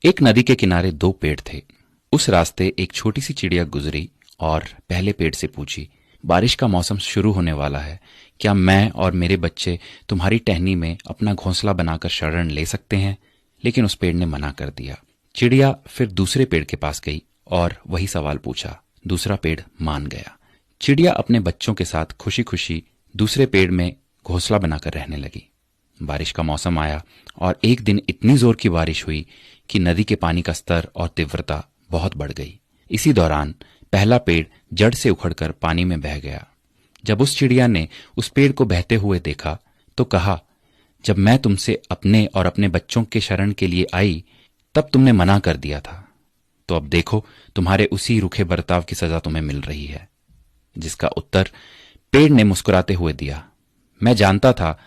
एक नदी के किनारे दो पेड़ थे। उस रास्ते एक छोटी सी चिड़िया गुजरी और पहले पेड़ से पूछी, बारिश का मौसम शुरू होने वाला है, क्या मैं और मेरे बच्चे तुम्हारी टहनी में अपना घोंसला बनाकर शरण ले सकते हैं? लेकिन उस पेड़ ने मना कर दिया। चिड़िया फिर दूसरे पेड़ के पास गई और वही सवाल पूछा। दूसरा पेड़ मान गया। चिड़िया अपने बच्चों के साथ खुशी खुशी दूसरे पेड़ में घोंसला बनाकर रहने लगी। बारिश का मौसम आया और एक दिन इतनी जोर की बारिश हुई कि नदी के पानी का स्तर और तीव्रता बहुत बढ़ गई। इसी दौरान पहला पेड़ जड़ से उखड़कर पानी में बह गया। जब उस चिड़िया ने उस पेड़ को बहते हुए देखा तो कहा, जब मैं तुमसे अपने और अपने बच्चों के शरण के लिए आई तब तुमने मना कर दिया था, तो अब देखो तुम्हारे उसी रूखे बर्ताव की सजा तुम्हें मिल रही है। जिसका उत्तर पेड़ ने मुस्कुराते हुए दिया, मैं जानता था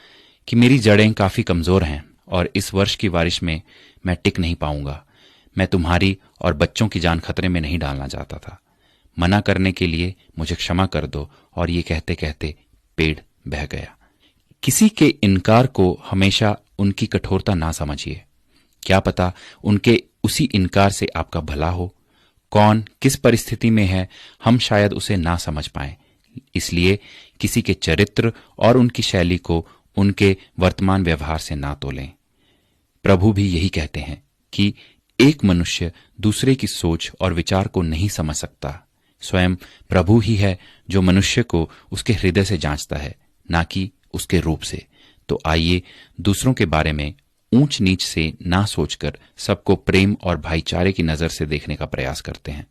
कि मेरी जड़ें काफी कमजोर हैं और इस वर्ष की बारिश में मैं टिक नहीं पाऊंगा। मैं तुम्हारी और बच्चों की जान खतरे में नहीं डालना चाहता था। मना करने के लिए मुझे क्षमा कर दो। और ये कहते कहते पेड़ बह गया। किसी के इनकार को हमेशा उनकी कठोरता ना समझिए। क्या पता उनके उसी इनकार से आपका भला हो। कौन किस परिस्थिति में है हम शायद उसे ना समझ पाए, इसलिए किसी के चरित्र और उनकी शैली को उनके वर्तमान व्यवहार से ना तोलें। प्रभु भी यही कहते हैं कि एक मनुष्य दूसरे की सोच और विचार को नहीं समझ सकता। स्वयं प्रभु ही है जो मनुष्य को उसके हृदय से जांचता है, ना कि उसके रूप से। तो आइए दूसरों के बारे में ऊंच नीच से ना सोचकर सबको प्रेम और भाईचारे की नजर से देखने का प्रयास करते हैं।